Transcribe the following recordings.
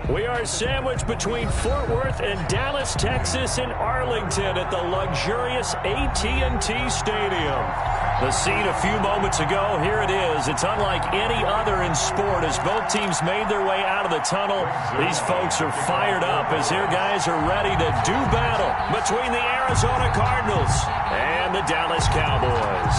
We are sandwiched between Fort Worth and Dallas, Texas, and Arlington at the luxurious AT&T Stadium. The scene a few moments ago, here it is. It's unlike any other in sport as both teams made their way out of the tunnel. These folks are fired up as their guys are ready to do battle between the Arizona Cardinals and the Dallas Cowboys.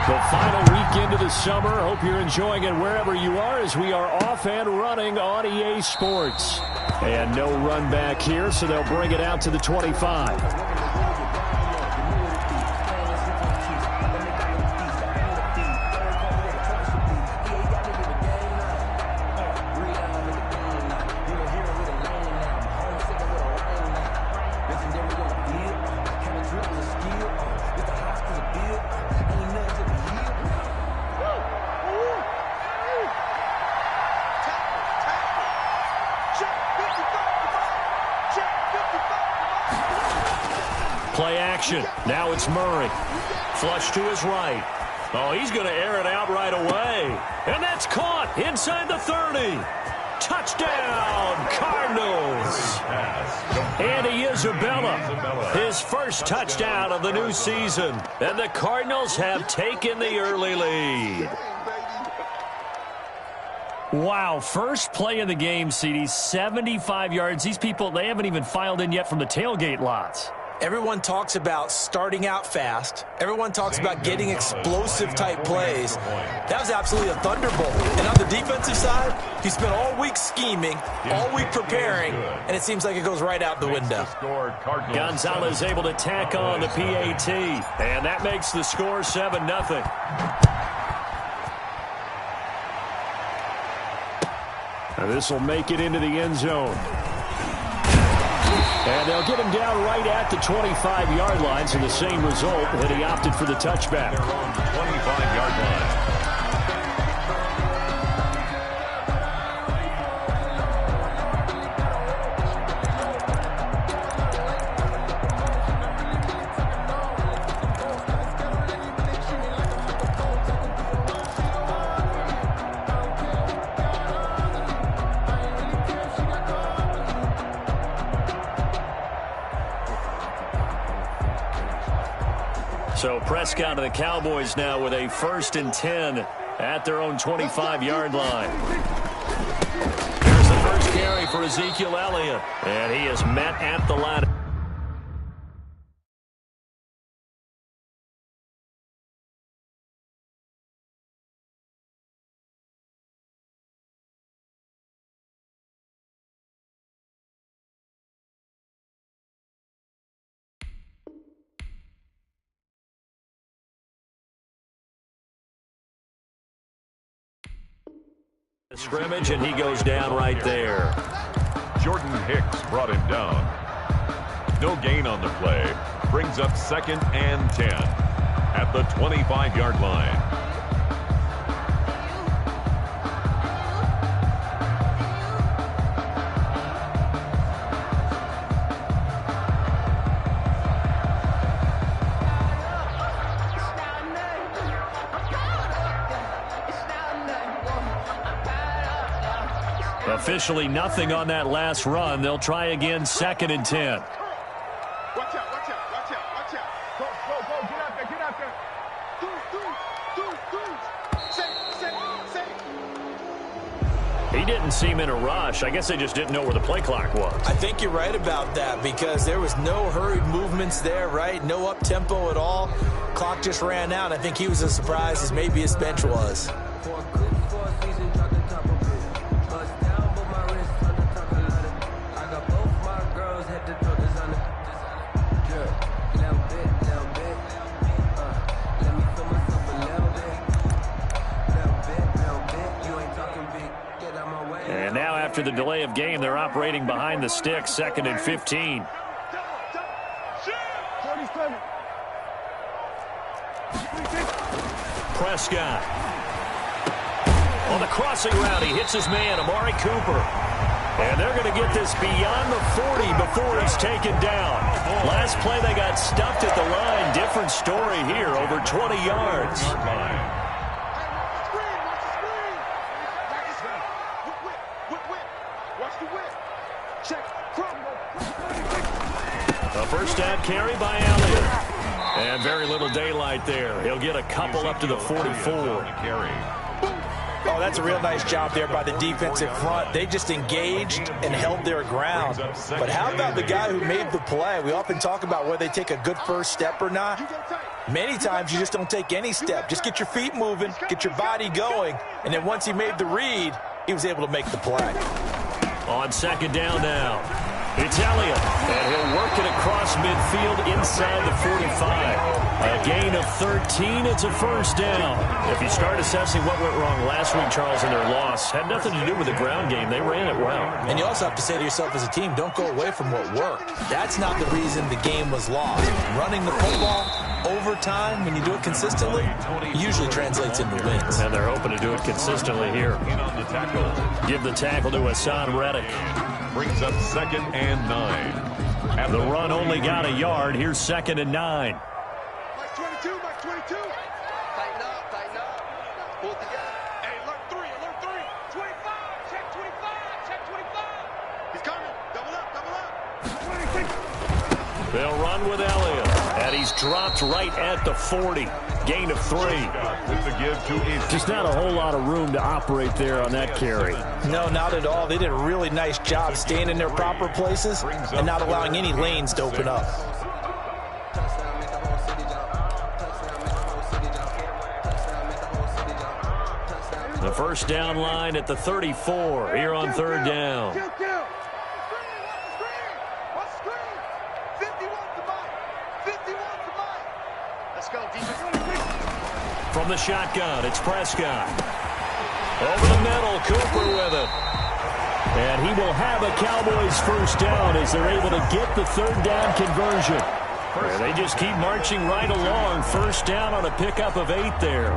The final weekend of the summer. Hope you're enjoying it wherever you are as we are off and running on EA Sports. And no run back here, so they'll bring it out to the 25. Play action. Now it's Murray. Flush to his right. Oh, he's going to air it out right away. And that's caught inside the 30. Touchdown, Cardinals. Andy Isabella, his first touchdown of the new season. And the Cardinals have taken the early lead. Wow, first play of the game, CD, 75 yards. These people, they haven't even filed in yet from the tailgate lots. Everyone talks about starting out fast. Everyone talks about getting explosive-type plays. That was absolutely a thunderbolt. And on the defensive side, he spent all week scheming, all week preparing, and it seems like it goes right out the window. Gonzalez able to tack on the PAT, and that makes the score 7-0. This will make it into the end zone. And they'll get him down right at the 25-yard line, so the same result, and he opted for the touchback. 25-yard line. So Prescott and the Cowboys now with a 1st and 10 at their own 25-yard line. Here's the first carry for Ezekiel Elliott, and he is met at the line. Scrimmage, and he goes down right there. Jordan Hicks brought him down. No gain on the play. Brings up 2nd and 10 at the 25-yard line. Officially nothing on that last run. They'll try again, 2nd and 10. Watch out, watch out, watch out, watch out. Go, get out there, get out there. He didn't seem in a rush. I guess they just didn't know where the play clock was. I think you're right about that because there was no hurried movements there, right? No up-tempo at all. Clock just ran out. I think he was as surprised as maybe his bench was. And now after the delay of game, they're operating behind the sticks, 2nd and 15. Prescott. On the crossing route, he hits his man, Amari Cooper. And they're going to get this beyond the 40 before he's taken down. Last play, they got stuffed at the line. Different story here, over 20 yards. Watch the whip. First down carry by Elliott. And very little daylight there. He'll get a couple up to the 44. Oh, that's a real nice job there by the defensive front. They just engaged and held their ground. But how about the guy who made the play? We often talk about whether they take a good first step or not. Many times you just don't take any step. Just get your feet moving, get your body going, and then once he made the read, he was able to make the play. On second down now, it's Elliott, and he'll work it across midfield inside the 45. A gain of 13, it's a first down. If you start assessing what went wrong last week, Charles, in their loss, had nothing to do with the ground game. They ran it well. And you also have to say to yourself as a team, don't go away from what worked. That's not the reason the game was lost. Running the football over time, when you do it consistently, it usually translates into wins. And they're hoping to do it consistently here. Give the tackle to Hassan Reddick. Brings up 2nd and 9. The run only got a yard. Here's 2nd and 9. Mike 22, Mike 22. Tighten up, tighten up. Pull it together. Hey, alert 3, alert 3. 25, check 25, check 25. He's coming. Double up, double up. 26. They'll run with Elliott. And he's dropped right at the 40. Gain of 3. With the give to Just not a whole lot of room to operate there on that carry. No, not at all. They did a really nice job staying in their proper places and not allowing any lanes to open up. The first down line at the 34 here on third down. From the shotgun, it's Prescott. Over the middle, Cooper with it. And he will have a Cowboys first down as they're able to get the third down conversion. And they just keep marching right along. First down on a pickup of 8 there.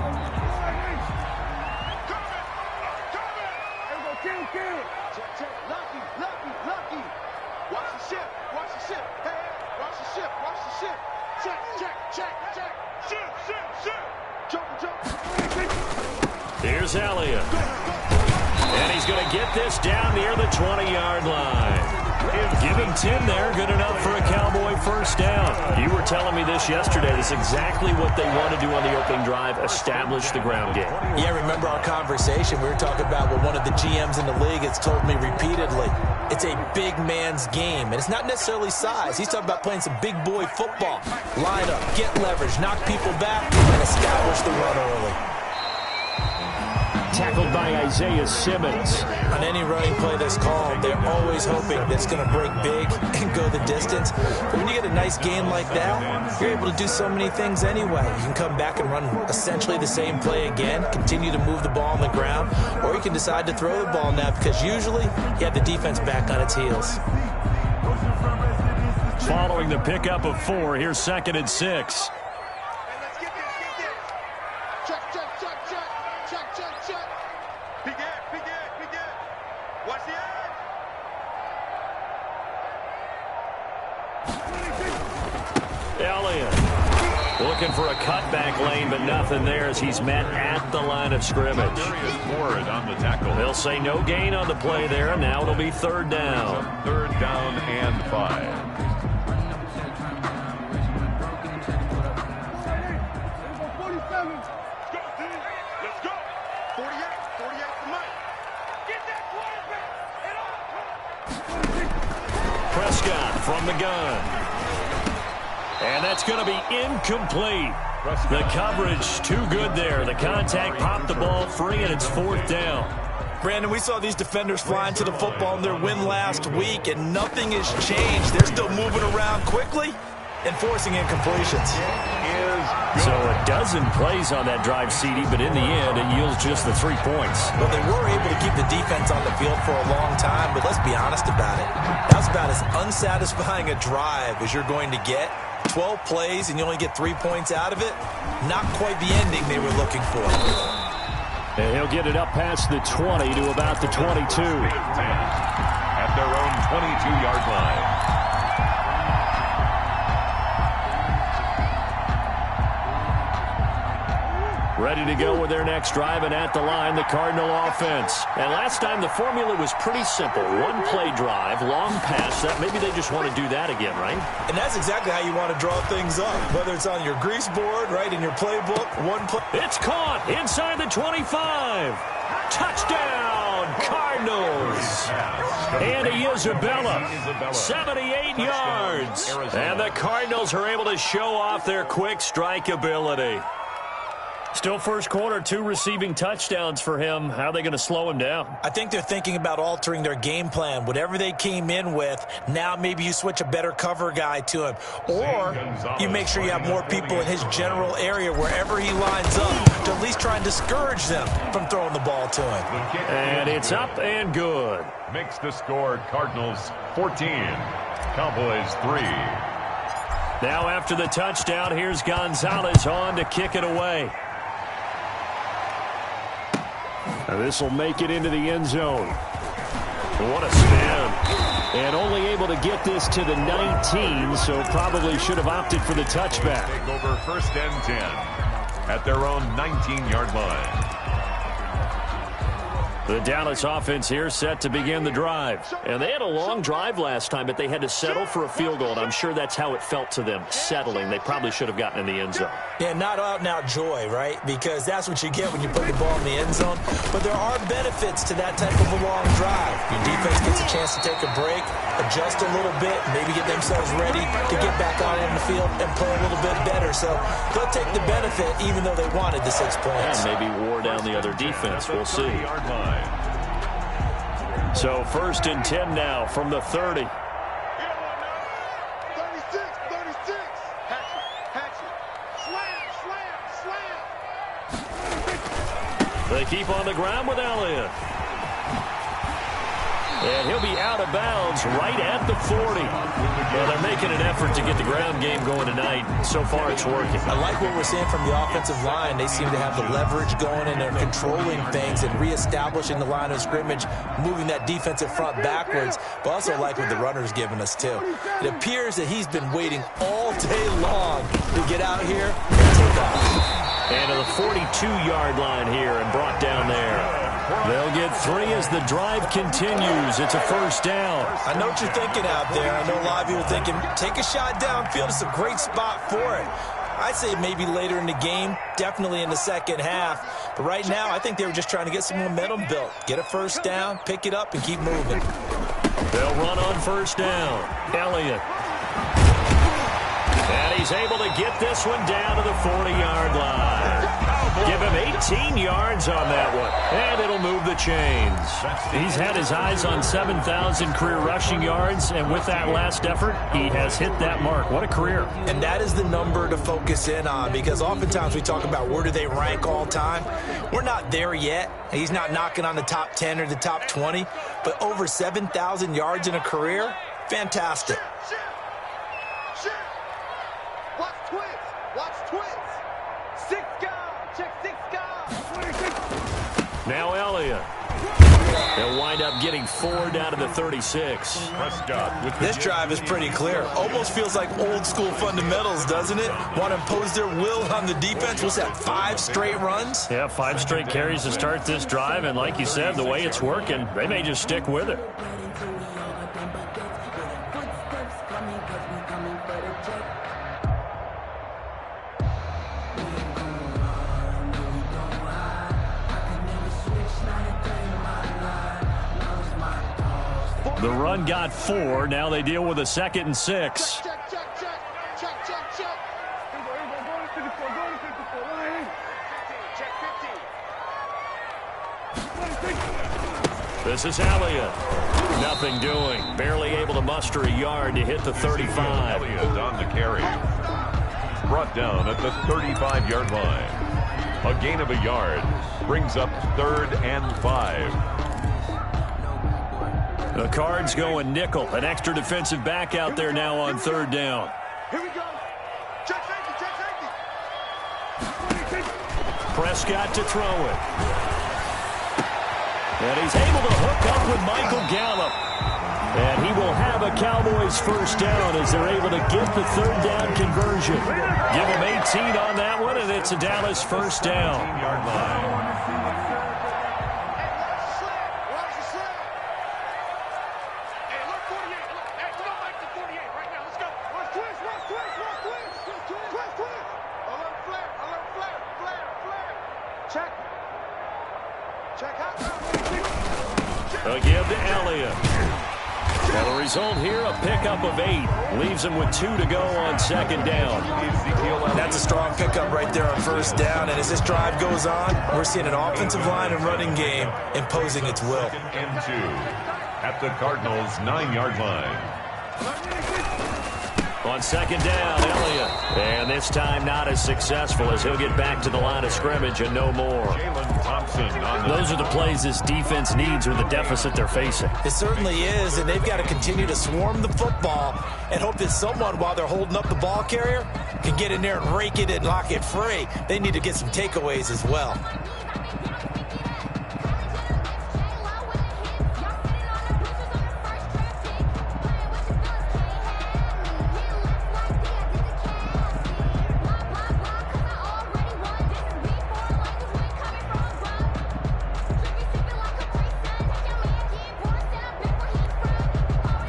Here's Elliott. And he's going to get this down near the 20-yard line. Give him 10 there. Good enough for a Cowboy first down. You were telling me this yesterday. That's exactly what they want to do on the opening drive, establish the ground game. Yeah, remember our conversation? We were talking about what one of the GMs in the league has told me repeatedly. It's a big man's game, and it's not necessarily size. He's talking about playing some big boy football. Line up, get leverage, knock people back, and establish the run early. Tackled by Isaiah Simmons. On any running play that's called, they're always hoping that it's going to break big and go the distance. But when you get a nice game like that, you're able to do so many things anyway. You can come back and run essentially the same play again, continue to move the ball on the ground, or you can decide to throw the ball now because usually you have the defense back on its heels. Following the pickup of 4, here's 2nd and 6. Elliott looking for a cutback lane, but nothing there as he's met at the line of scrimmage. They'll say no gain on the play there. Now it'll be third down. 3rd down and 5. Prescott from the gun. And that's going to be incomplete. The coverage too good there. The contact popped the ball free, and it's 4th down. Brandon, we saw these defenders flying to the football in their win last week, and nothing has changed. They're still moving around quickly and forcing incompletions. So a dozen plays on that drive, CD, but in the end, it yields just the 3 points. Well, they were able to keep the defense on the field for a long time, but let's be honest about it. That was about as unsatisfying a drive as you're going to get. 12 plays and you only get 3 points out of it. Not quite the ending they were looking for. And he'll get it up past the 20 to about the 22. At their own 22-yard line. Ready to go with their next drive, and at the line, the Cardinal offense. And last time, the formula was pretty simple. One play drive, long pass. That maybe they just want to do that again, right? And that's exactly how you want to draw things up. Whether it's on your grease board, right, in your playbook, one play. It's caught inside the 25. Touchdown, Cardinals. Andy Isabella, 78 yards. And the Cardinals are able to show off their quick strike ability. Still first quarter, 2 receiving touchdowns for him. How are they going to slow him down? I think they're thinking about altering their game plan. Whatever they came in with, now maybe you switch a better cover guy to him. Or you make sure you have more people in his general area wherever he lines up to at least try and discourage them from throwing the ball to him. And it's up and good. Makes the score Cardinals 14, Cowboys 3. Now after the touchdown, here's Gonzalez on to kick it away. This will make it into the end zone. What a spin. And only able to get this to the 19, so probably should have opted for the touchback. Take over first and 10 at their own 19-yard line. The Dallas offense here set to begin the drive. And they had a long drive last time, but they had to settle for a field goal. And I'm sure that's how it felt to them, settling. They probably should have gotten in the end zone. Yeah, not out-and-out joy, right? Because that's what you get when you put the ball in the end zone. But there are benefits to that type of a long drive. Your defense gets a chance to take a break, adjust a little bit, maybe get themselves ready to get back out on the field and play a little bit better. So they'll take the benefit even though they wanted the 6 points. And maybe wore down the other defense. We'll see. So first and 10 now from the 30. 36, 36. Hatch it. Slam. They keep on the ground with Elliott. And he'll be out of bounds right at the 40. Well, they're making an effort to get the ground game going tonight. So far, it's working. I like what we're seeing from the offensive line. They seem to have the leverage going, and they're controlling things and reestablishing the line of scrimmage, moving that defensive front backwards. But also like what the runner's giving us, too. It appears that he's been waiting all day long to get out here and take off. And to the 42-yard line here and brought down there. They'll get 3 as the drive continues. It's a first down. I know what you're thinking out there. I know a lot of you are thinking, take a shot downfield. It's a great spot for it. I'd say maybe later in the game, definitely in the second half. But right now, I think they were just trying to get some momentum built. Get a first down, pick it up, and keep moving. They'll run on first down. Elliott. And he's able to get this one down to the 40-yard line. Give him 18 yards on that one, and it'll move the chains. He's had his eyes on 7,000 career rushing yards, and with that last effort, he has hit that mark. What a career. And that is the number to focus in on, because oftentimes we talk about where do they rank all time. We're not there yet. He's not knocking on the top 10 or the top 20, but over 7,000 yards in a career, fantastic. Watch twins. Watch twins. 6 guys. Check 6 guys. Now Elliott. They'll wind up getting 4 down to the 36. This drive is pretty clear. Almost feels like old school fundamentals, doesn't it? Want to impose their will on the defense. What's that, 5 straight runs? Yeah, 5 straight carries to start this drive. And like you said, the way it's working, they may just stick with it. The run got 4. Now they deal with a 2nd and 6. Check. This is Elliott. Nothing doing. Barely able to muster a yard to hit the 35. Elliott on the carry. Brought down at the 35-yard line. A gain of a yard brings up 3rd and 5. The Cards going nickel. An extra defensive back out there now on 3rd down. Here we go. Check safety. Prescott to throw it. And he's able to hook up with Michael Gallup. And he will have a Cowboys first down as they're able to get the third down conversion. Give him 18 on that one, and it's a Dallas first down. 15-yard line. They'll give to Elliott. And the result here, a pickup of 8. Leaves him with 2 to go on second down. That's a strong pickup right there on first down. And as this drive goes on, we're seeing an offensive line and running game imposing its will. And 2 at the Cardinals' 9-yard line. On second down, Elliott. And this time not as successful as he'll get back to the line of scrimmage and no more. Those are the plays this defense needs with the deficit they're facing. It certainly is, and they've got to continue to swarm the football and hope that someone, while they're holding up the ball carrier, can get in there and rake it and lock it free. They need to get some takeaways as well.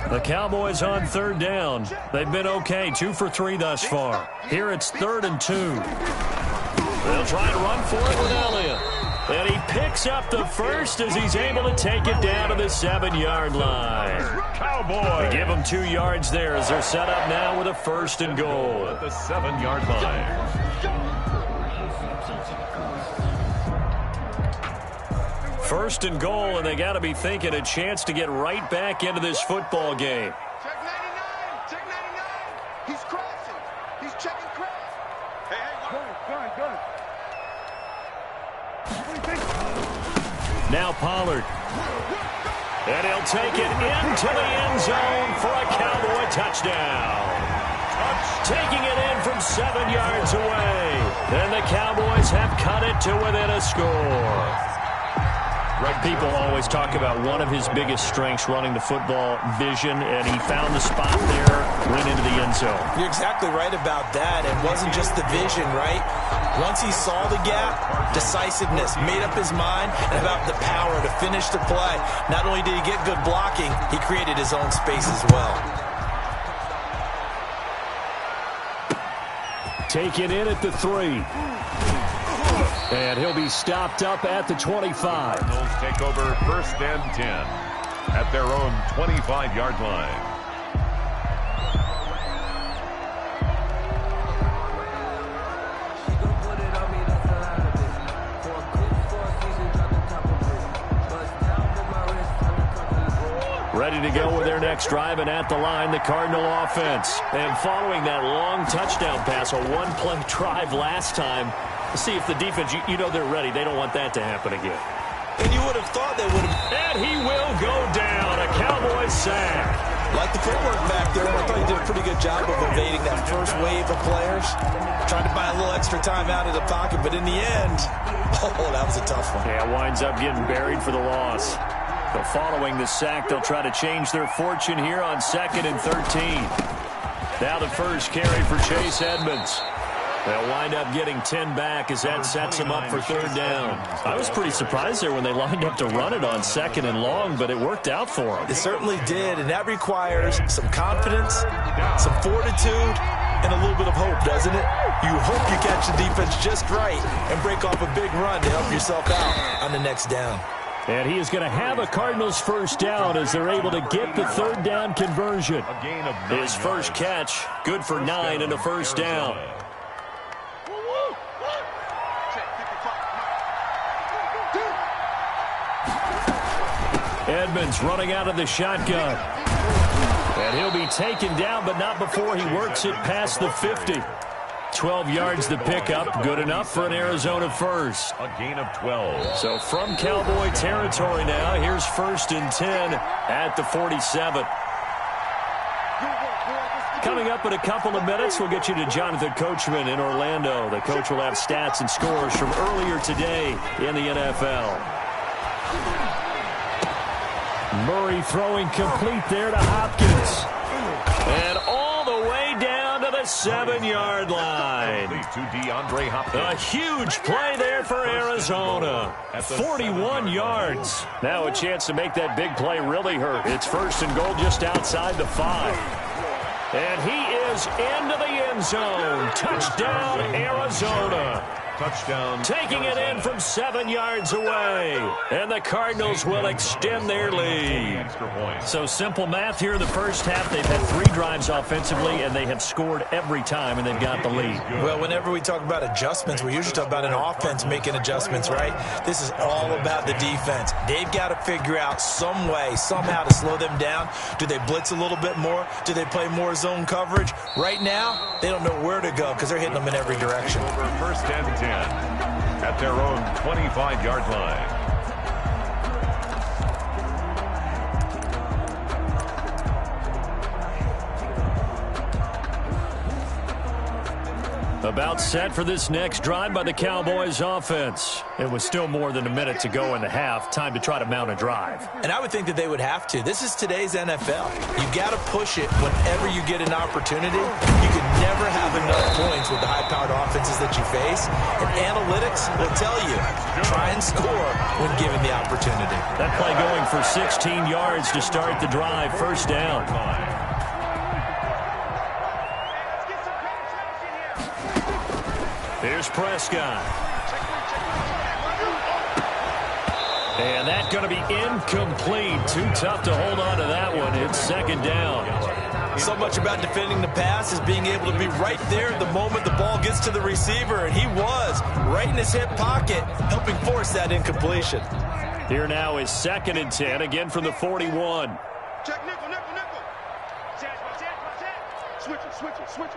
The Cowboys on third down. They've been okay, 2 for 3 thus far. Here it's 3rd and 2. They'll try to run for it with Elliott. And he picks up the first as he's able to take it down to the 7-yard line. Cowboys. They give him 2 yards there as they're set up now with a 1st and goal. At the 7-yard line. First and goal, and they got to be thinking a chance to get right back into this football game. Check 99. Check 99. He's crossing. He's checking cross. Hey, good. Now Pollard. And he'll take it into the end zone for a Cowboy touchdown. Taking it in from 7 yards away. And the Cowboys have cut it to within a score. People always talk about one of his biggest strengths running the football, vision, and he found the spot there, went into the end zone. You're exactly right about that. It wasn't just the vision, right? Once he saw the gap, decisiveness, made up his mind, and about the power to finish the play. Not only did he get good blocking, he created his own space as well. Take it in at the 3. And he'll be stopped up at the 25. Cardinals take over 1st and 10 at their own 25-yard line. Ready to go with their next drive, and at the line, the Cardinal offense. And following that long touchdown pass, a one-play drive last time, see if the defense, you know they're ready. They don't want that to happen again. And you would have thought they would have. And he will go down. A Cowboys sack. Like the footwork back there, I thought he did a pretty good job of evading that first wave of players. Trying to buy a little extra time out of the pocket, but in the end, oh, that was a tough one. Yeah, winds up getting buried for the loss. But following the sack, they'll try to change their fortune here on 2nd and 13. Now the first carry for Chase Edmonds. They'll wind up getting 10 back as that sets them up for 3rd down. I was pretty surprised there when they lined up to run it on 2nd and long, but it worked out for them. It certainly did, and that requires some confidence, some fortitude, and a little bit of hope, doesn't it? You hope you catch the defense just right and break off a big run to help yourself out on the next down. And he is going to have a Cardinals first down as they're able to get the 3rd down conversion. His first catch, good for 9 and a first down. Edmonds running out of the shotgun. And he'll be taken down, but not before he works it past the 50. 12 yards the pickup, good enough for an Arizona first. A gain of 12. So from Cowboy territory now, here's 1st and 10 at the 47. Coming up in a couple of minutes, we'll get you to Jonathan Coachman in Orlando. The coach will have stats and scores from earlier today in the NFL. Murray throwing complete there to Hopkins. And all the way down to the 7-yard line. A huge play there for Arizona. 41 yards. Now a chance to make that big play really hurt. It's 1st and goal just outside the 5. And he is into the end zone. Touchdown, Arizona. Touchdown. Taking it in from 7 yards away. And the Cardinals will extend their lead. So simple math here in the first half. They've had 3 drives offensively, and they have scored every time, and they've got the lead. Well, whenever we talk about adjustments, we usually talk about an offense making adjustments, right? This is all about the defense. They've got to figure out some way, somehow to slow them down. Do they blitz a little bit more? Do they play more zone coverage? Right now, they don't know where to go because they're hitting them in every direction. Over 1st and 10 at their own 25-yard line. About set for this next drive by the Cowboys offense. It was still more than a minute to go in the half. Time to try to mount a drive. And I would think that they would have to. This is today's NFL. You got to push it whenever you get an opportunity. You can never have enough points with the high-powered offenses that you face. And analytics will tell you, try and score when given the opportunity. That play going for 16 yards to start the drive. 1st down. Here's Prescott. And that's going to be incomplete. Too tough to hold on to that one. It's 2nd down. So much about defending the pass is being able to be right there the moment the ball gets to the receiver. And he was right in his hip pocket, helping force that incompletion. Here now is 2nd and 10, again from the 41. Check nickel, nickel, nickel. Switch it.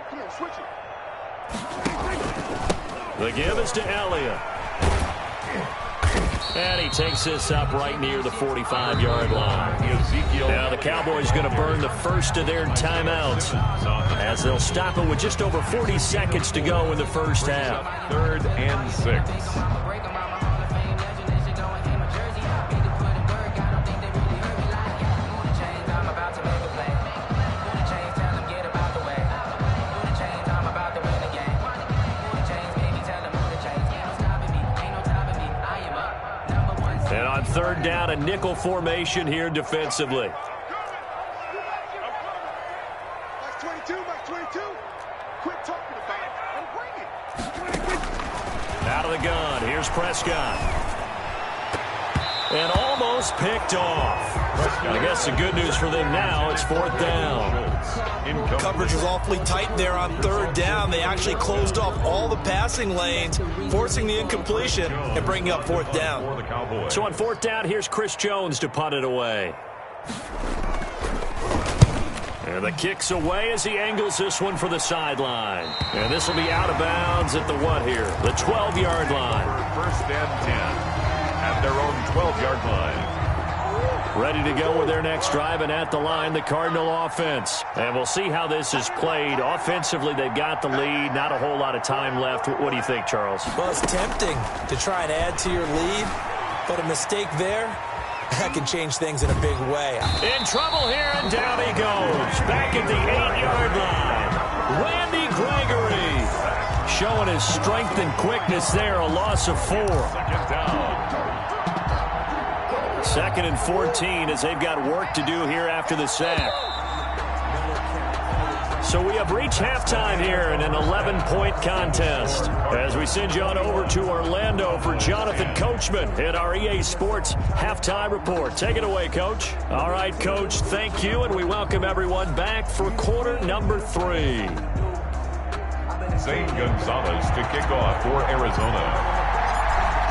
Come on, switch it. The give is to Elliott. And he takes this up right near the 45-yard line. Now the Cowboys going to burn the first of their timeouts as they'll stop it with just over 40 seconds to go in the first half. 3rd and 6. And on 3rd down, a nickel formation here defensively. Max 22. Quit talking about it and bring it. Out of the gun, here's Prescott. And almost picked off. I guess the good news for them now, it's 4th down. Coverage was awfully tight there on 3rd down. They actually closed off all the passing lanes, forcing the incompletion and bringing up 4th down. So on 4th down, here's Chris Jones to punt it away. And the kick's away as he angles this one for the sideline. And this will be out of bounds at the what here? The 12-yard line. 1st and 10 at their own 12-yard line. Ready to go with their next drive, and at the line, the Cardinal offense. And we'll see how this is played. Offensively, they've got the lead. Not a whole lot of time left. What do you think, Charles? Well, it's tempting to try and add to your lead, but a mistake there, that can change things in a big way. In trouble here, and down he goes. Back at the 8-yard line. Randy Gregory showing his strength and quickness there. A loss of 4. 2nd down. 2nd and 14 as they've got work to do here after the sack. So we have reached halftime here in an 11-point contest. As we send you on over to Orlando for Jonathan Coachman at our EA Sports Halftime Report. Take it away, Coach. All right, Coach, thank you, and we welcome everyone back for quarter number 3. Zane Gonzalez to kick off for Arizona.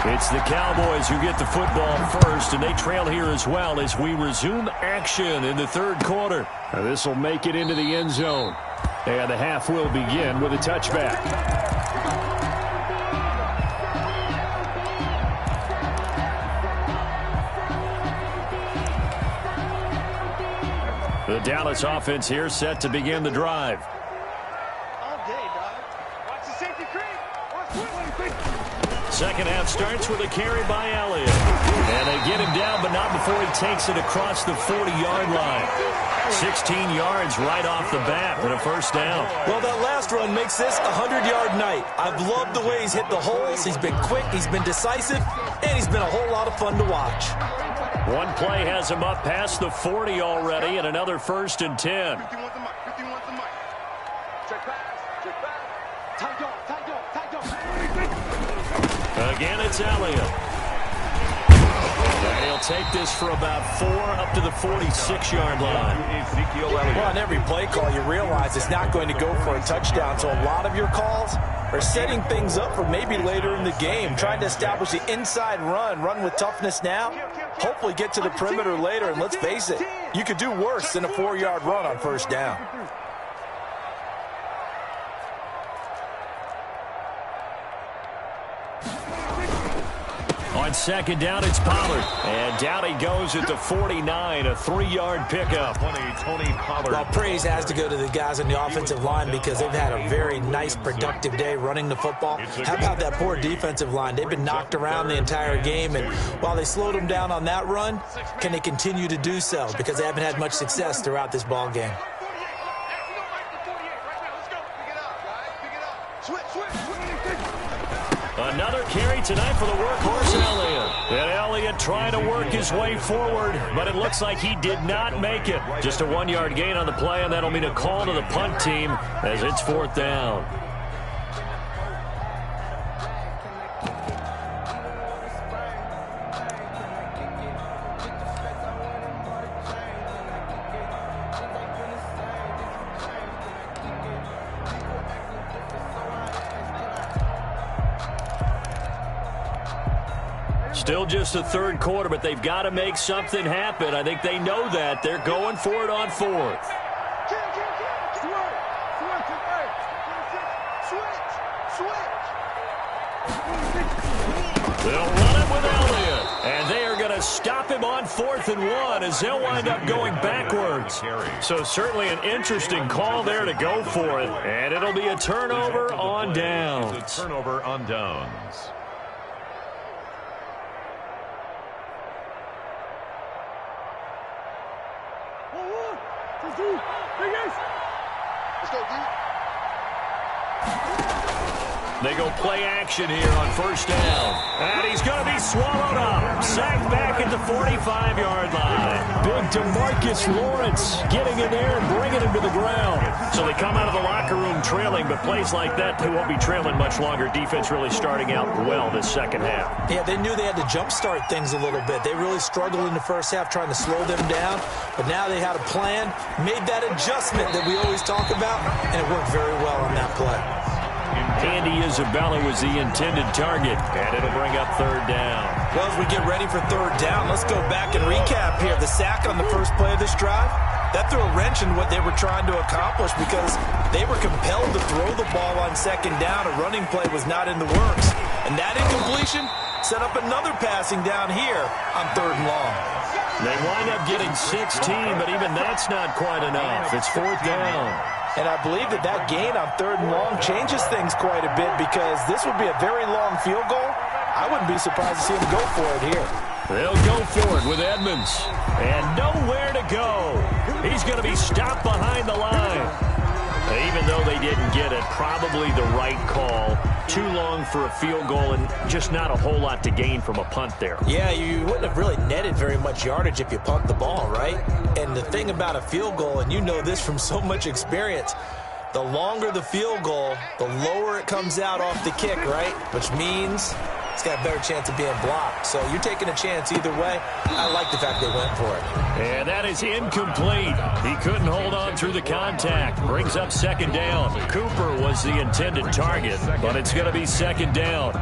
It's the Cowboys who get the football first, and they trail here as well as we resume action in the 3rd quarter. This will make it into the end zone. And the half will begin with a touchback. The Dallas offense here set to begin the drive. All day, dog. Watch the safety creep. Watch quickly. Second half starts with a carry by Elliott. And they get him down, but not before he takes it across the 40-yard line. 16 yards right off the bat and a first down. Well, that last run makes this a 100-yard night. I've loved the way he's hit the holes. He's been quick, he's been decisive, and he's been a whole lot of fun to watch. One play has him up past the 40 already, and another 1st and 10. Again, it's Elliott. And he'll take this for about 4 up to the 46-yard line. Well, on every play call, you realize it's not going to go for a touchdown, so a lot of your calls are setting things up for maybe later in the game, trying to establish the inside run with toughness now, hopefully get to the perimeter later, and let's face it, you could do worse than a 4-yard run on first down. On second down, it's Pollard. And down he goes at the 49, a 3-yard pickup. Tony Pollard. Well, praise has to go to the guys on the offensive line because they've had a very nice, productive day running the football. How about that poor defensive line? They've been knocked around the entire game, and while they slowed them down on that run, can they continue to do so? Because they haven't had much success throughout this ball game. Another carry tonight for the workhorse, Elliott. And Elliott trying to work his way forward, but it looks like he did not make it. Just a 1-yard gain on the play, and that'll mean a call to the punt team as it's 4th down. Still just the 3rd quarter, but they've got to make something happen. I think they know that. They're going for it on 4th. They'll run it with Elliott, and they are going to stop him on 4th and 1 as they'll wind up going backwards. So certainly an interesting call there to go for it, and it'll be a turnover on downs. Turnover on downs. They go play action here on first down. And he's going to be swallowed up. Sacked back at the 45-yard line. Big DeMarcus Lawrence getting in there and bringing him to the ground. So they come out of the locker room trailing, but plays like that, they won't be trailing much longer. Defense really starting out well this second half. Yeah, they knew they had to jumpstart things a little bit. They really struggled in the first half trying to slow them down, but now they had a plan, made that adjustment that we always talk about, and it worked very well on that play. Andy Isabella was the intended target, and it'll bring up 3rd down. Well, as we get ready for 3rd down, let's go back and recap here. The sack on the first play of this drive, that threw a wrench in what they were trying to accomplish because they were compelled to throw the ball on 2nd down. A running play was not in the works. And that incompletion set up another passing down here on 3rd and long. They wind up getting 16, but even that's not quite enough. It's 4th down. And I believe that gain on 3rd and long changes things quite a bit because this would be a very long field goal. I wouldn't be surprised to see him go for it here. They'll go for it with Edmonds. And nowhere to go. He's going to be stopped behind the line. Even though they didn't get it, probably the right call. Too long for a field goal and just not a whole lot to gain from a punt there. Yeah, you wouldn't have really netted very much yardage if you punt the ball, right? And the thing about a field goal, and you know this from so much experience, the longer the field goal, the lower it comes out off the kick, right? Which means it's got a better chance of being blocked. So you're taking a chance either way. I like the fact they went for it. And that is incomplete. He couldn't hold on through the contact. Brings up 2nd down. Cooper was the intended target, but it's going to be 2nd down.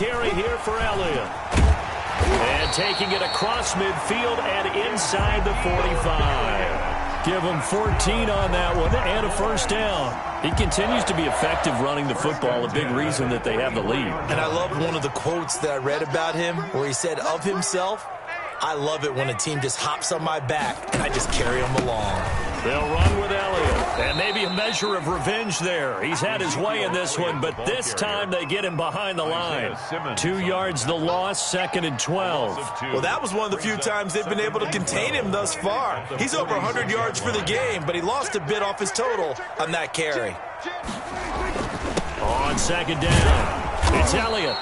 carry here for Elliott. And taking it across midfield and inside the 45. Give him 14 on that one and a first down. He continues to be effective running the football, a big reason that they have the lead. And I love one of the quotes that I read about him where he said of himself, "I love it when a team just hops on my back and I just carry them along." They'll run with Elliott. And maybe a measure of revenge there. He's had his way in this one, but this time they get him behind the line. 2 yards the loss, 2nd and 12. Well, that was one of the few times they've been able to contain him thus far. He's over 100 yards for the game, but he lost a bit off his total on that carry. On 2nd down, it's Elliott.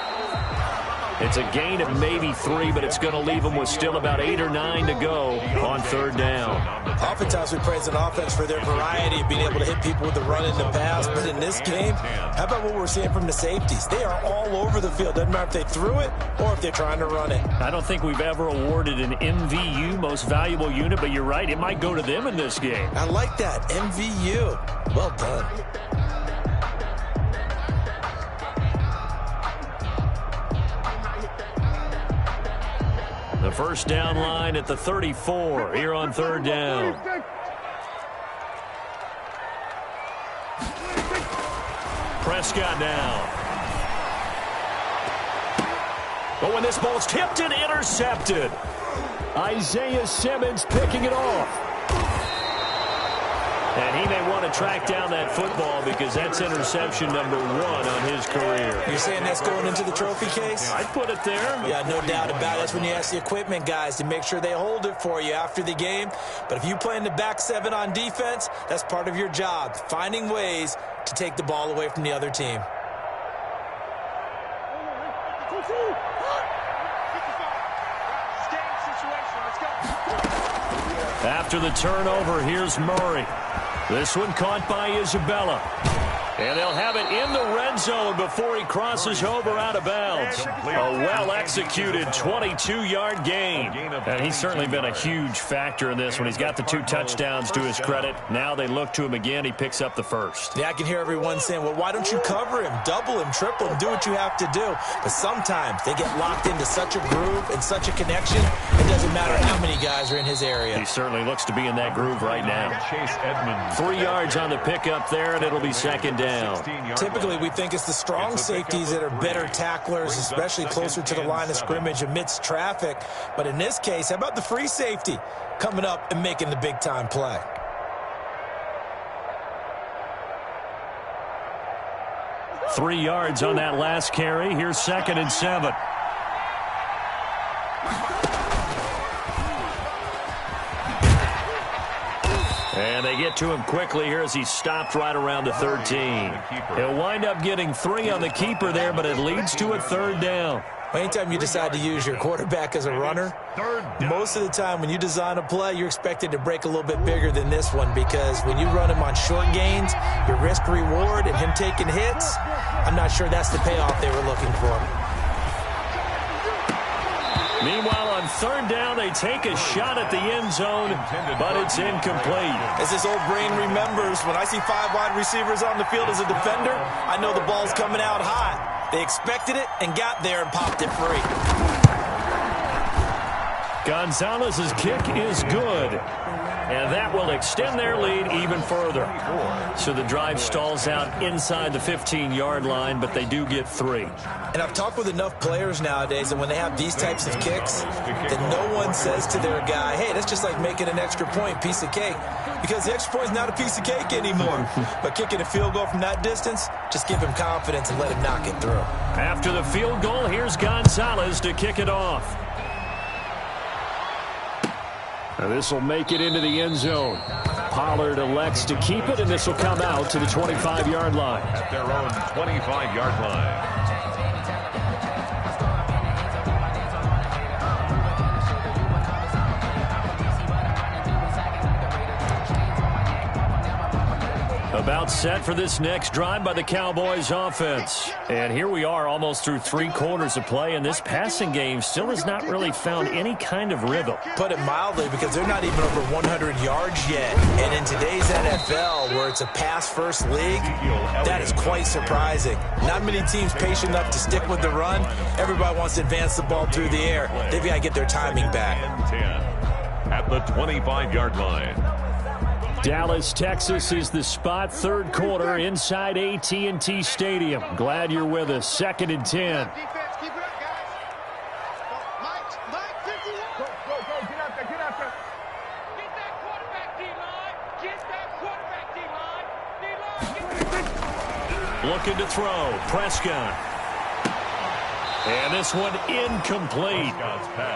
It's a gain of maybe 3, but it's going to leave them with still about 8 or 9 to go on 3rd down. Oftentimes we praise an offense for their variety of being able to hit people with the run and the pass, but in this game, how about what we're seeing from the safeties? They are all over the field. Doesn't matter if they threw it or if they're trying to run it. I don't think we've ever awarded an MVU, most valuable unit, but you're right, it might go to them in this game. I like that, MVU. Well done. The first down line at the 34 here on 3rd down. Prescott down. But when this ball's tipped and intercepted, Isaiah Simmons picking it off. And he may want to track down that football because that's interception number 1 on his career. You're saying that's going into the trophy case? I'd put it there. Yeah, no doubt about it. That's when you ask the equipment guys to make sure they hold it for you after the game. But if you play in the back 7 on defense, that's part of your job, finding ways to take the ball away from the other team. After the turnover, here's Murray. This one caught by Isabella. And they'll have it in the red zone before he crosses over out of bounds. A well-executed 22-yard gain. And he's certainly been a huge factor in this one. He's got the 2 touchdowns to his credit. Now they look to him again. He picks up the first. Yeah, I can hear everyone saying, well, why don't you cover him, double him, triple him, do what you have to do. But sometimes they get locked into such a groove and such a connection, it doesn't matter how many guys are in his area. He certainly looks to be in that groove right now. 3 yards on the pickup there, and it'll be 2nd down. Typically, we think it's the strong safeties that are better tacklers, especially closer to the line of scrimmage amidst traffic. But in this case, how about the free safety coming up and making the big-time play? Three yards on that last carry. Here's 2nd and 7. And they get to him quickly here as he stopped right around the 13. He'll wind up getting 3 on the keeper there, but it leads to a 3rd down. Anytime you decide to use your quarterback as a runner, most of the time when you design a play, you're expected to break a little bit bigger than this one because when you run him on short gains, your risk-reward and him taking hits, I'm not sure that's the payoff they were looking for. Meanwhile, on 3rd down, they take a shot at the end zone, but it's incomplete. As this old brain remembers, when I see 5 wide receivers on the field as a defender, I know the ball's coming out hot. They expected it and got there and popped it free. Gonzalez's kick is good. And that will extend their lead even further. So the drive stalls out inside the 15-yard line, but they do get 3. And I've talked with enough players nowadays that when they have these types of kicks, that no one says to their guy, hey, that's just like making an extra point, piece of cake. Because the extra point is not a piece of cake anymore. But kicking a field goal from that distance, just give him confidence and let him knock it through. After the field goal, here's Gonzalez to kick it off. This will make it into the end zone. Pollard elects to keep it, and this will come out to the 25-yard line. At their own 25-yard line. About set for this next drive by the Cowboys offense. And here we are almost through 3 quarters of play, and this passing game still has not really found any kind of rhythm. Put it mildly, because they're not even over 100 yards yet. And in today's NFL, where it's a pass-first league, that is quite surprising. Not many teams patient enough to stick with the run. Everybody wants to advance the ball through the air. They've got to get their timing back. At the 25-yard line. Dallas, Texas is the spot, 3rd quarter inside AT&T Stadium. Glad you're with us. 2nd and 10. Defense, keep it up, guys. Mike, 51. Go, get out there, get out there. Get that quarterback, D-line. Get that quarterback, D-line. D-line, Looking to throw. Prescott. And this one incomplete.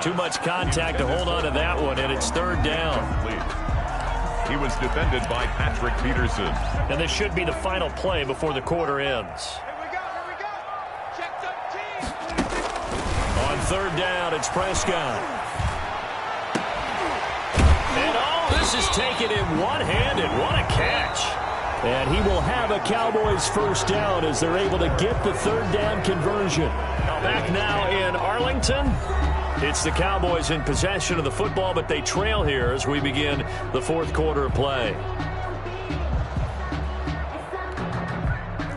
Too much contact to hold on to that one, and it's 3rd down. He was defended by Patrick Peterson. And this should be the final play before the quarter ends. Here we go. Check 13. On 3rd down, it's Prescott. And this is taken in one-handed. What a catch. And he will have a Cowboys 1st down as they're able to get the 3rd down conversion. Back now in Arlington. It's the Cowboys in possession of the football, but they trail here as we begin the 4th quarter of play.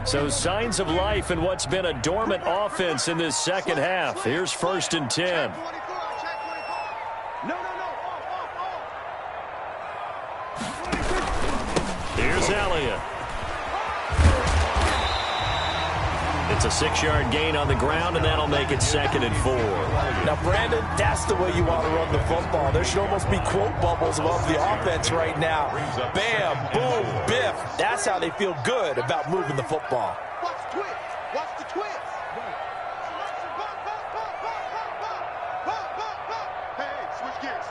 So signs of life in what's been a dormant offense in this 2nd half. Here's 1st and 10. Here's Elliott. It's a 6-yard gain on the ground, and that'll make it 2nd and 4. Now, Brandon, that's the way you want to run the football. There should almost be quote bubbles above the offense right now. Bam, boom, biff. That's how they feel good about moving the football. Watch the twist. Watch the twist. Hey, switch gears.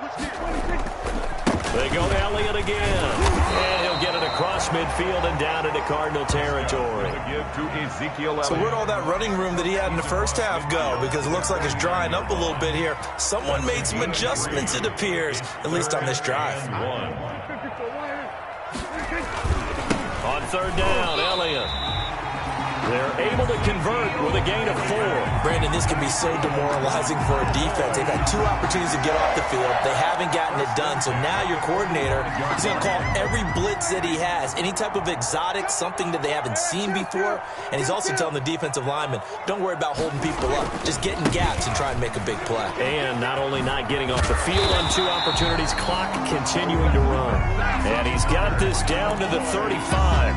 They go to Elliott again. And he'll get it across midfield and down into Cardinal territory. So where'd all that running room that he had in the 1st half go? Because it looks like it's drying up a little bit here. Someone made some adjustments, it appears, at least on this drive. On 3rd down, Elliott. They're able to convert with a gain of 4. Brandon, this can be so demoralizing for a defense. They've had 2 opportunities to get off the field. They haven't gotten it done. So now your coordinator is going to call every blitz that he has, any type of exotic, something that they haven't seen before. And he's also telling the defensive lineman, don't worry about holding people up. Just get in gaps and try and make a big play. And not only not getting off the field on 2 opportunities, clock continuing to run. And he's got this down to the 35.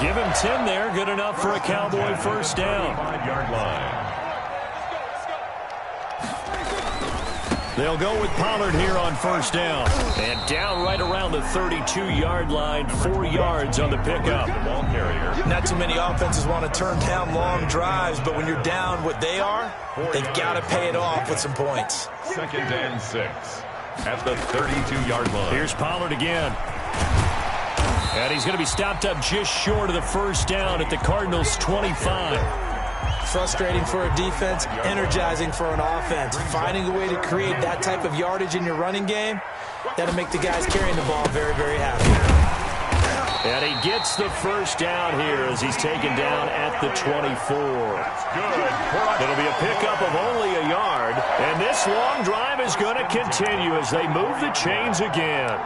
Give him 10 there. Good enough for a Cowboy 1st down. 5-yard line. They'll go with Pollard here on 1st down. And down right around the 32-yard line. 4 yards on the pickup. Ball carrier. Not too many offenses want to turn down long drives, but when you're down what they are, they've got to pay it off with some points. 2nd and 6 at the 32-yard line. Here's Pollard again. And he's going to be stopped up just short of the 1st down at the Cardinals' 25. Frustrating for a defense, energizing for an offense. Finding a way to create that type of yardage in your running game, that'll make the guys carrying the ball very, very happy. And he gets the 1st down here as he's taken down at the 24. It'll be a pickup of only a yard. And this long drive is going to continue as they move the chains again.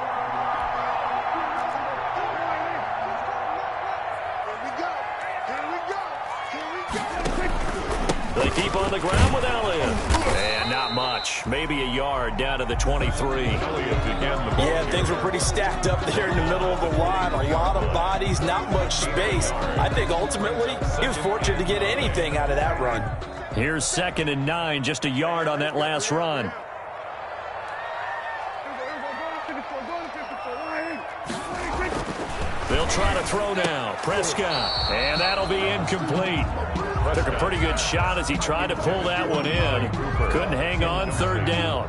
They keep on the ground with Elliott. And not much. Maybe a yard down to the 23. Yeah, things were pretty stacked up there in the middle of the line. A lot of bodies, not much space. I think ultimately he was fortunate to get anything out of that run. Here's 2nd and 9, just a yard on that last run. They'll try to throw now. Prescott. And that'll be incomplete. Took a pretty good shot as he tried to pull that one in. Couldn't hang on. 3rd down.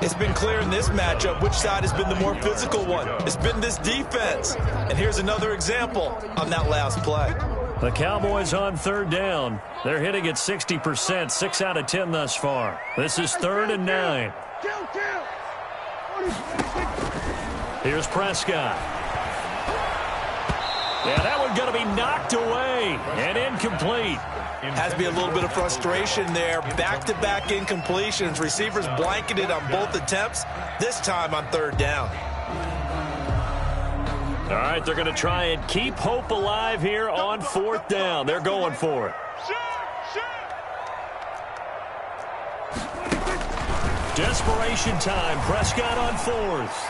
It's been clear in this matchup which side has been the more physical one. It's been this defense. And here's another example on that last play. The Cowboys on 3rd down. They're hitting at 60%, 6 out of 10 thus far. This is 3rd and 9. Here's Prescott. Yeah, that one's going to be knocked away and incomplete. Has to be a little bit of frustration there. Back-to-back incompletions. Receivers blanketed on both attempts, this time on third down. All right, they're going to try and keep hope alive here on fourth down. They're going for it. Desperation time. Prescott on fourth.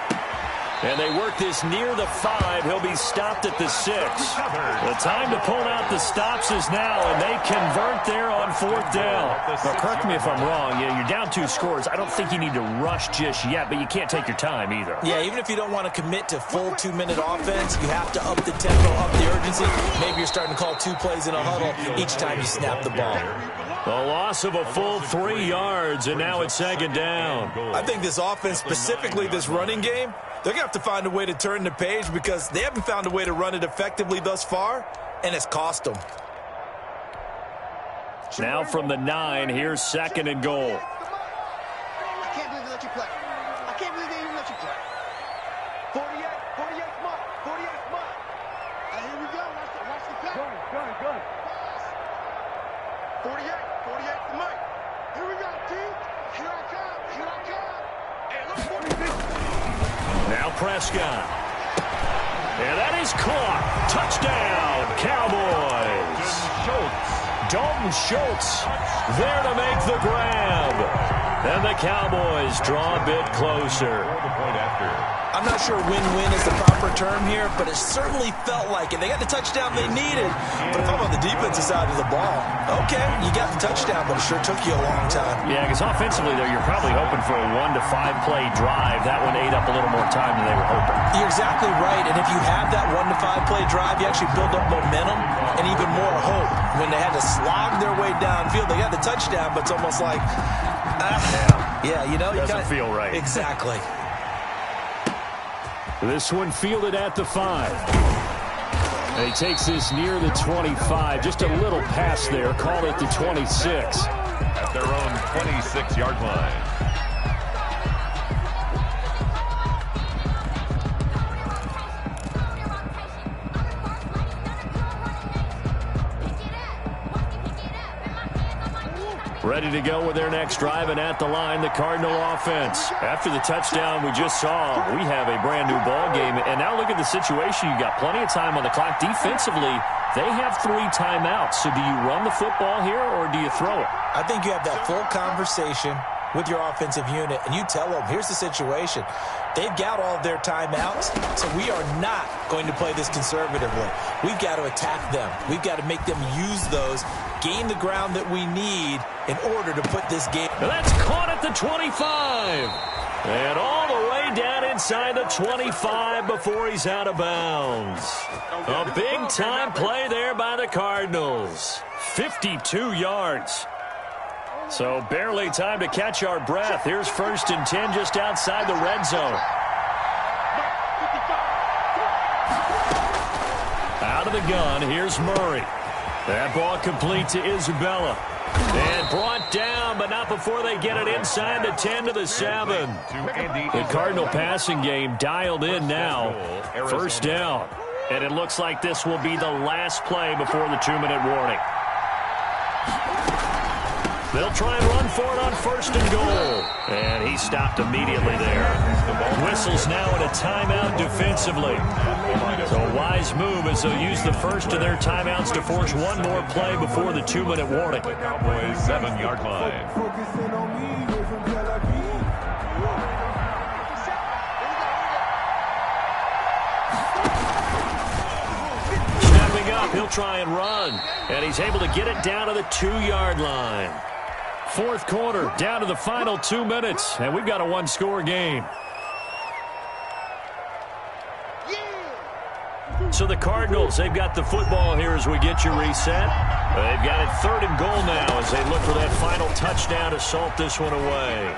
And they work this near the 5. He'll be stopped at the 6. The time to pull out the stops is now, and they convert there on fourth down. But correct me if I'm wrong. Yeah, you're down 2 scores. I don't think you need to rush just yet, but you can't take your time either. Yeah, even if you don't want to commit to full 2-minute offense, you have to up the tempo, up the urgency. Maybe you're starting to call 2 plays in a huddle each time you snap the ball. A loss of a full 3 yards, and now it's second down. I think this offense, specifically this running game, they're going to have to find a way to turn the page because they haven't found a way to run it effectively thus far, and it's cost them. Now from the 9, here's second and goal. I can't believe they let you play. I can't believe they even let you play. 48, mark, 48 mark. Here we go. Watch the play. Good. 48, the mic. Here we go, team. Here I come. Hey, look, 46. Now Prescott. And that is caught. Touchdown, Cowboys. Dalton Schultz there to make the grab. And the Cowboys draw a bit closer. I'm not sure win-win is the proper term here, but it certainly felt like it. They got the touchdown they needed. But if I'm on the defensive side of the ball, okay, you got the touchdown, but it sure took you a long time. Yeah, because offensively, though, you're probably hoping for a 1 to 5 play drive. That one ate up a little more time than they were hoping. You're exactly right, and if you have that 1 to 5 play drive, you actually build up momentum and even more hope. When they had to slog their way downfield, they got the touchdown, but it's almost like, yeah, you know. Doesn't feel right. Exactly. This one fielded at the 5. And he takes this near the 25. Just a little pass there. Call it the 26. At their own 26-yard line. Ready to go with their next drive, and at the line, the Cardinal offense. After the touchdown we just saw, we have a brand-new ball game. And now look at the situation. You got plenty of time on the clock. Defensively, they have 3 timeouts. So do you run the football here, or do you throw it? I think you have that full conversation with your offensive unit, and you tell them, here's the situation. They've got all of their timeouts, so we are not going to play this conservatively. We've got to attack them. We've got to make them use those, gain the ground that we need in order to put this game. That's caught at the 25. And all the way down inside the 25 before he's out of bounds. A big-time play there by the Cardinals. 52 yards. So barely time to catch our breath. Here's 1st and 10 just outside the red zone. Out of the gun, here's Murray. That ball complete to Isabella. And brought down, but not before they get it inside the 10 to the 7. The Cardinal passing game dialed in now. 1st down. And it looks like this will be the last play before the 2-minute warning. They'll try and run for it on 1st and goal. And he stopped immediately there. Whistles now in a timeout defensively. So a wise move as they'll use the first of their timeouts to force one more play before the 2-minute warning. Cowboys 7-yard line. Snapping up, he'll try and run. And he's able to get it down to the 2-yard line. 4th quarter, down to the final 2 minutes, and we've got a 1-score game. So the Cardinals, they've got the football here as we get you reset. They've got it 3rd and goal now as they look for that final touchdown to salt this one away.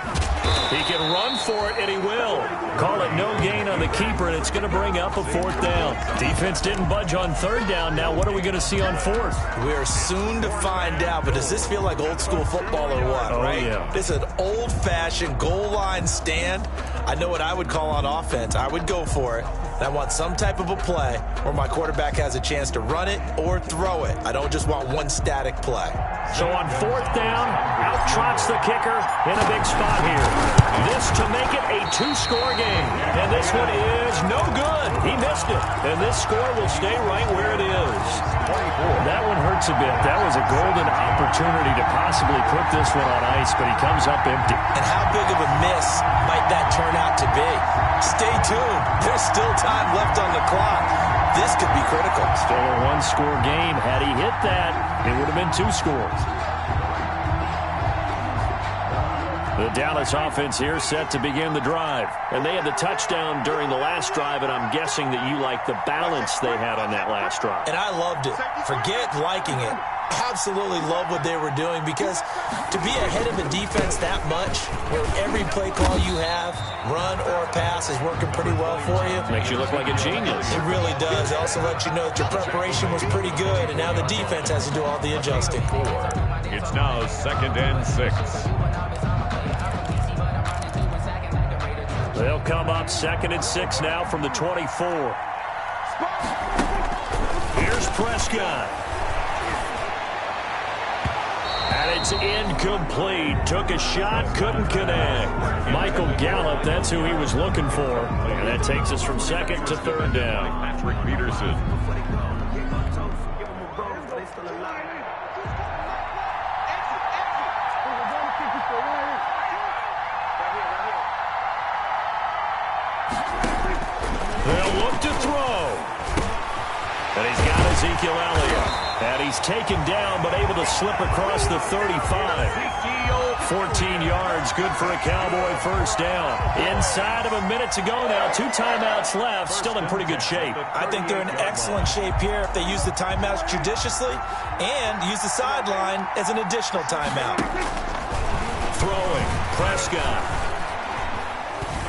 He can run for it, and he will. Call it no gain on the keeper, and it's going to bring up a 4th down. Defense didn't budge on 3rd down. Now what are we going to see on 4th? We're soon to find out, but does this feel like old school football or what, right? Yeah. This is an old-fashioned goal line stand. I know what I would call on offense. I would go for it. And I want some type of a play where my quarterback has a chance to run it or throw it. I don't just want one static play. So on 4th down, out trots the kicker in a big spot here. This to make it a 2-score game. And this one is no good. He missed it. And this score will stay right where it is. That one hurts a bit. That was a golden opportunity to possibly put this one on ice, but he comes up empty. And how big of a miss might that turn out to be? Stay tuned. There's still time left on the clock. This could be critical. Still a 1-score game. Had he hit that, it would have been 2 scores. The Dallas offense here set to begin the drive. And they had the touchdown during the last drive, and I'm guessing that you like the balance they had on that last drive. And I loved it. Forget liking it. Absolutely love what they were doing, because to be ahead of a defense that much, where every play call you have, run or pass, is working pretty well for you. Makes you look like a genius. It really does. It also lets you know that your preparation was pretty good, and now the defense has to do all the adjusting. It's now 2nd and 6. They'll come up 2nd and 6 now from the 24. Here's Prescott. And it's incomplete. Took a shot, couldn't connect. Michael Gallup, that's who he was looking for. And that takes us from 2nd to 3rd down. Patrick Peterson. They'll look to throw. And he's got Ezekiel Elliott. And he's taken down, but able to slip across the 35. 14 yards, good for a Cowboy first down. Inside of a minute to go now. 2 timeouts left, still in pretty good shape. I think they're in excellent shape here if they use the timeouts judiciously and use the sideline as an additional timeout. Throwing, Prescott.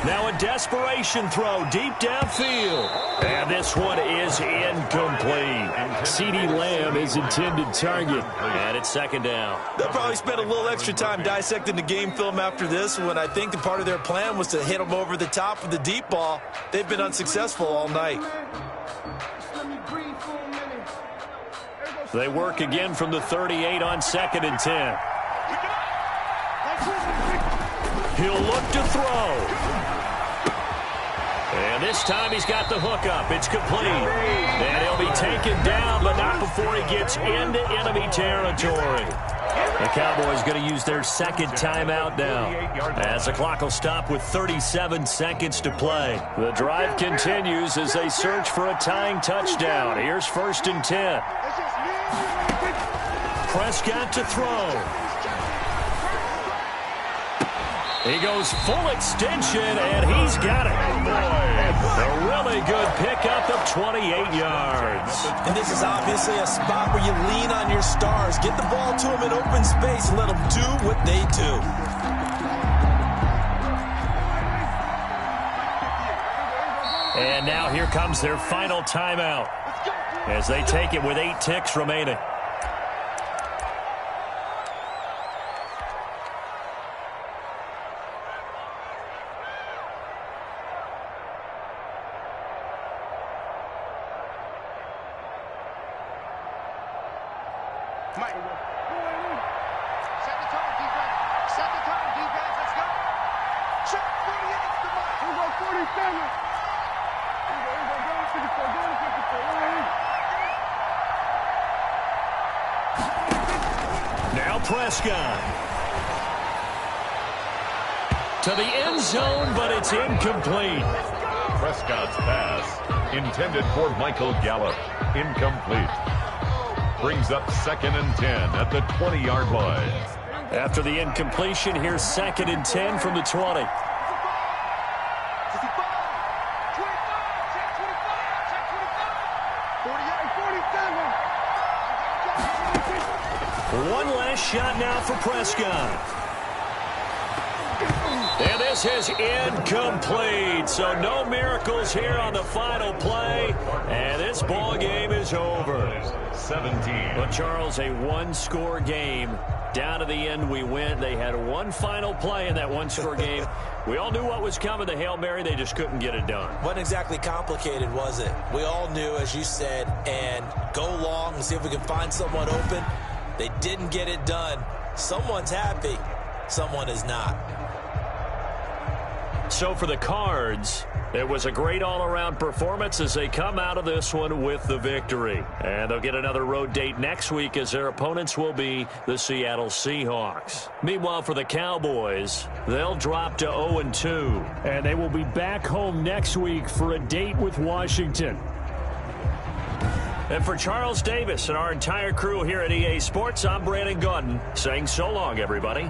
Now a desperation throw deep downfield. And this one is incomplete. CeeDee Lamb is intended target. And it's 2nd down. They'll probably spend a little extra time dissecting the game film after this one. I think the part of their plan was to hit them over the top with the deep ball. They've been unsuccessful all night. They work again from the 38 on 2nd and 10. He'll look to throw. And this time he's got the hook up. It's complete. And he'll be taken down, but not before he gets into enemy territory. The Cowboys going to use their 2nd timeout now, as the clock will stop with 37 seconds to play. The drive continues as they search for a tying touchdown. Here's 1st and 10. Prescott to throw. He goes full extension, and he's got it. A really good pickup of 28 yards. And this is obviously a spot where you lean on your stars. Get the ball to them in open space and let them do what they do. And now here comes their final timeout as they take it with 8 ticks remaining. Mike. Set the tone, defense. Set the tone, defense. Let's go. Check 48 to Mike. Here we go, 47. Now Prescott. To the end zone, but it's incomplete. Prescott's pass, intended for Michael Gallup, incomplete. Brings up 2nd and 10 at the 20-yard line. After the incompletion, here's 2nd and 10 from the 20. One last shot now for Prescott. And this is incomplete. So no miracles here on the final play. And this ball game is over. 17. But Charles, a 1-score game down to the the end, we went. They had one final play in that one-score game. We all knew what was coming, the Hail Mary. They just couldn't get it done. Wasn't exactly complicated, was it? We all knew, as you said, and go long and see if we can find someone open. They didn't get it done. Someone's happy. Someone is not. So for the Cards, it was a great all-around performance as they come out of this one with the victory. And they'll get another road date next week as their opponents will be the Seattle Seahawks. Meanwhile, for the Cowboys, they'll drop to 0-2. And they will be back home next week for a date with Washington. And for Charles Davis and our entire crew here at EA Sports, I'm Brandon Gaudin saying so long, everybody.